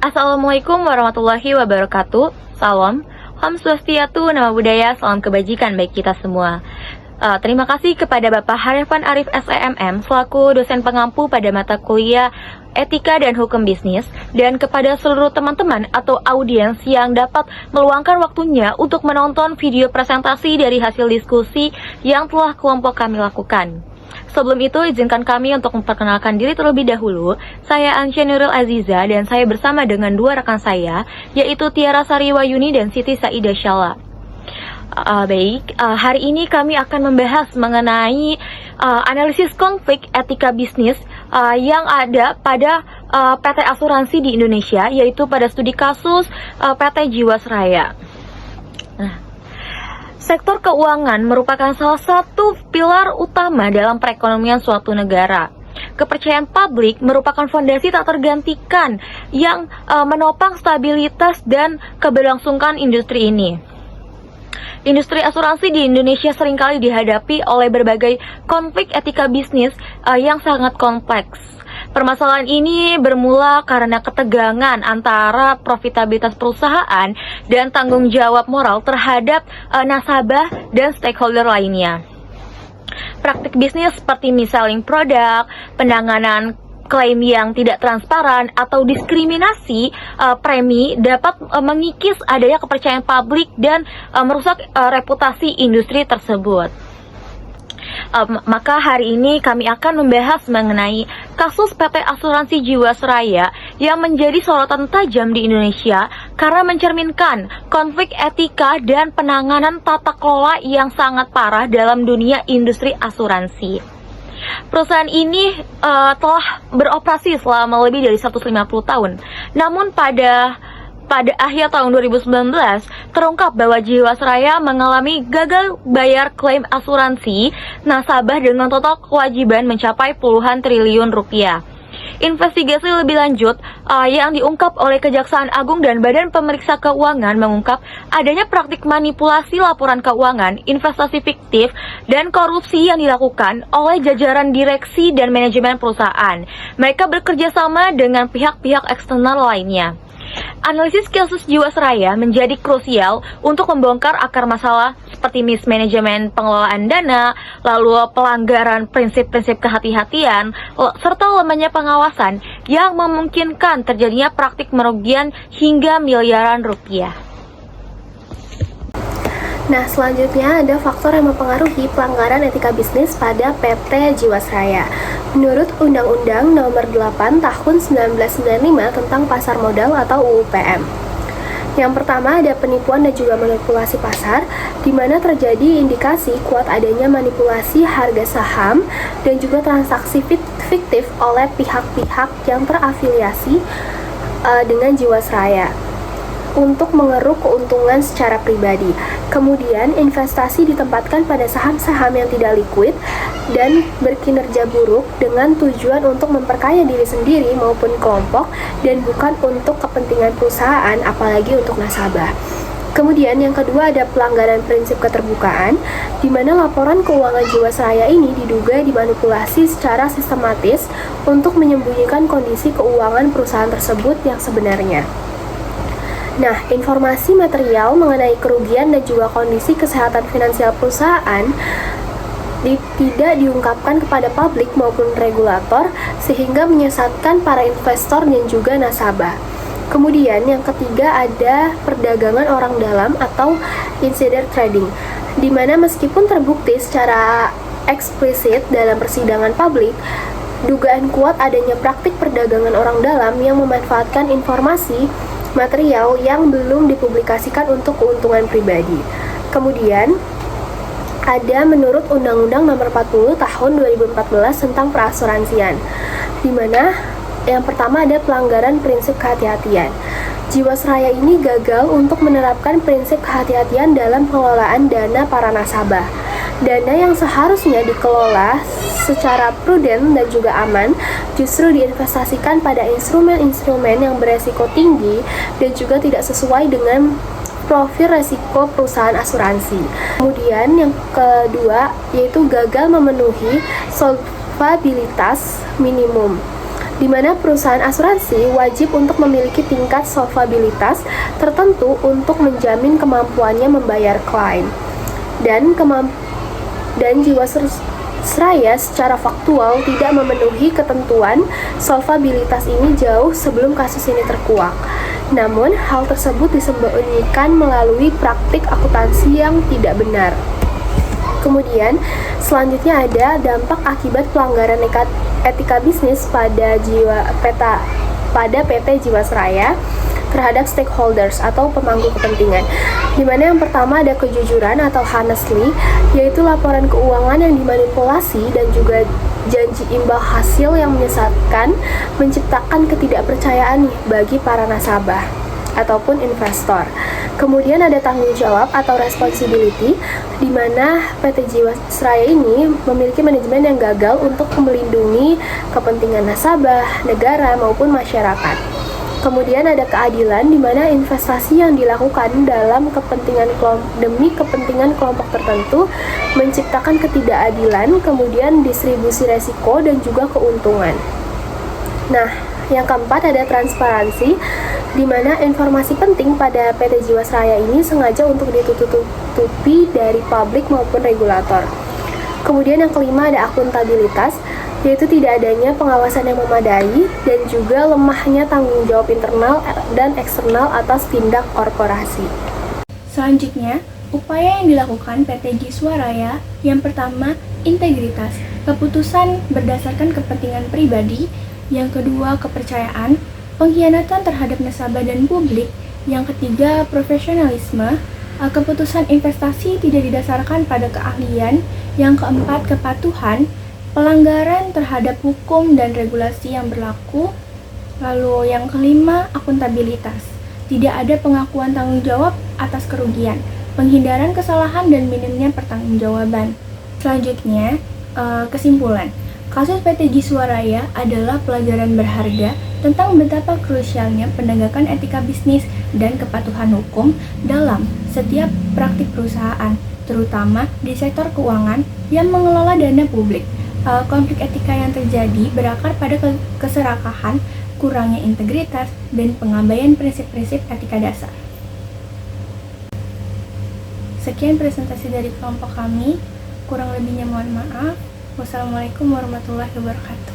Assalamualaikum warahmatullahi wabarakatuh. Salam, Om Swastiastu, Nama Budaya, salam kebajikan bagi kita semua. Terima kasih kepada Bapak Harifan Arif SEMM selaku dosen pengampu pada mata kuliah Etika dan Hukum Bisnis, dan kepada seluruh teman-teman atau audiens yang dapat meluangkan waktunya untuk menonton video presentasi dari hasil diskusi yang telah kelompok kami lakukan. Sebelum itu, izinkan kami untuk memperkenalkan diri terlebih dahulu. Saya Ansya Nurul Aziza dan saya bersama dengan dua rekan saya, yaitu Tiara Sariwayuni dan Siti Saida Syalla. Hari ini kami akan membahas mengenai analisis konflik etika bisnis yang ada pada PT Asuransi di Indonesia, yaitu pada studi kasus PT Jiwasraya. Sektor keuangan merupakan salah satu pilar utama dalam perekonomian suatu negara. Kepercayaan publik merupakan fondasi tak tergantikan yang menopang stabilitas dan keberlangsungan industri ini. Industri asuransi di Indonesia seringkali dihadapi oleh berbagai konflik etika bisnis yang sangat kompleks. Permasalahan ini bermula karena ketegangan antara profitabilitas perusahaan dan tanggung jawab moral terhadap nasabah dan stakeholder lainnya. Praktik bisnis seperti misalnya produk, penanganan klaim yang tidak transparan, atau diskriminasi premi dapat mengikis adanya kepercayaan publik dan merusak reputasi industri tersebut. Maka hari ini kami akan membahas mengenai kasus PT Asuransi Jiwasraya yang menjadi sorotan tajam di Indonesia karena mencerminkan konflik etika dan penanganan tata kelola yang sangat parah dalam dunia industri asuransi. Perusahaan ini telah beroperasi selama lebih dari 150 tahun. Namun pada akhir tahun 2019 terungkap bahwa Jiwasraya mengalami gagal bayar klaim asuransi nasabah dengan total kewajiban mencapai puluhan triliun rupiah. Investigasi lebih lanjut yang diungkap oleh Kejaksaan Agung dan Badan Pemeriksa Keuangan mengungkap adanya praktik manipulasi laporan keuangan, investasi fiktif, dan korupsi yang dilakukan oleh jajaran direksi dan manajemen perusahaan. Mereka bekerja sama dengan pihak-pihak eksternal lainnya. Analisis kasus Jiwasraya menjadi krusial untuk membongkar akar masalah seperti mismanajemen pengelolaan dana, lalu pelanggaran prinsip-prinsip kehati-hatian, serta lemahnya pengawasan yang memungkinkan terjadinya praktik merugian hingga miliaran rupiah. Nah, selanjutnya ada faktor yang mempengaruhi pelanggaran etika bisnis pada PT Jiwasraya. Menurut Undang-Undang Nomor 8 Tahun 1995 tentang Pasar Modal atau UU/PM. Yang pertama ada penipuan dan juga manipulasi pasar, di mana terjadi indikasi kuat adanya manipulasi harga saham dan juga transaksi fiktif oleh pihak-pihak yang terafiliasi dengan Jiwasraya untuk mengeruk keuntungan secara pribadi. Kemudian, investasi ditempatkan pada saham-saham yang tidak liquid dan berkinerja buruk dengan tujuan untuk memperkaya diri sendiri maupun kelompok dan bukan untuk kepentingan perusahaan, apalagi untuk nasabah. Kemudian yang kedua ada pelanggaran prinsip keterbukaan, di mana laporan keuangan Jiwasraya ini diduga dimanipulasi secara sistematis untuk menyembunyikan kondisi keuangan perusahaan tersebut yang sebenarnya. Nah, informasi material mengenai kerugian dan juga kondisi kesehatan finansial perusahaan tidak diungkapkan kepada publik maupun regulator sehingga menyesatkan para investor dan juga nasabah. Kemudian yang ketiga ada perdagangan orang dalam atau insider trading, di mana meskipun terbukti secara eksplisit dalam persidangan publik, dugaan kuat adanya praktik perdagangan orang dalam yang memanfaatkan informasi material yang belum dipublikasikan untuk keuntungan pribadi. Kemudian ada menurut Undang-Undang Nomor 40 Tahun 2014 tentang perasuransian, di mana yang pertama ada pelanggaran prinsip kehati-hatian. Jiwasraya ini gagal untuk menerapkan prinsip kehati-hatian dalam pengelolaan dana para nasabah. Dana yang seharusnya dikelola secara prudent dan juga aman justru diinvestasikan pada instrumen-instrumen yang beresiko tinggi dan juga tidak sesuai dengan profil resiko perusahaan asuransi. Kemudian yang kedua yaitu gagal memenuhi solvabilitas minimum, di mana perusahaan asuransi wajib untuk memiliki tingkat solvabilitas tertentu untuk menjamin kemampuannya membayar klaim. Dan Jiwasraya secara faktual tidak memenuhi ketentuan solvabilitas ini jauh sebelum kasus ini terkuak. Namun, hal tersebut disembunyikan melalui praktik akuntansi yang tidak benar. Kemudian, selanjutnya ada dampak akibat pelanggaran etika bisnis pada PT Jiwasraya terhadap stakeholders atau pemangku kepentingan. Di mana yang pertama ada kejujuran atau honestly, yaitu laporan keuangan yang dimanipulasi dan juga janji imbal hasil yang menyesatkan, menciptakan ketidakpercayaan bagi para nasabah ataupun investor. Kemudian ada tanggung jawab atau responsibility, di mana PT Jiwasraya ini memiliki manajemen yang gagal untuk melindungi kepentingan nasabah, negara maupun masyarakat. Kemudian ada keadilan, di mana investasi yang dilakukan demi kepentingan kelompok tertentu menciptakan ketidakadilan, kemudian distribusi resiko dan juga keuntungan. Nah, yang keempat ada transparansi, di mana informasi penting pada PT Jiwasraya ini sengaja untuk ditutupi dari publik maupun regulator. Kemudian yang kelima ada akuntabilitas, yaitu tidak adanya pengawasan yang memadai dan juga lemahnya tanggung jawab internal dan eksternal atas tindak korporasi. Selanjutnya, upaya yang dilakukan PT Jiwasraya yang pertama, integritas, keputusan berdasarkan kepentingan pribadi, yang kedua, kepercayaan, pengkhianatan terhadap nasabah dan publik, yang ketiga, profesionalisme, keputusan investasi tidak didasarkan pada keahlian, yang keempat, kepatuhan, pelanggaran terhadap hukum dan regulasi yang berlaku, lalu yang kelima, akuntabilitas, tidak ada pengakuan tanggung jawab atas kerugian, penghindaran kesalahan dan minimnya pertanggungjawaban. Selanjutnya, kesimpulan. Kasus PT Jiwasraya adalah pelajaran berharga tentang betapa krusialnya penegakan etika bisnis dan kepatuhan hukum dalam setiap praktik perusahaan, terutama di sektor keuangan yang mengelola dana publik. Konflik etika yang terjadi berakar pada keserakahan, kurangnya integritas, dan pengabaian prinsip-prinsip etika dasar. Sekian presentasi dari kelompok kami, kurang lebihnya mohon maaf. Wassalamualaikum warahmatullahi wabarakatuh.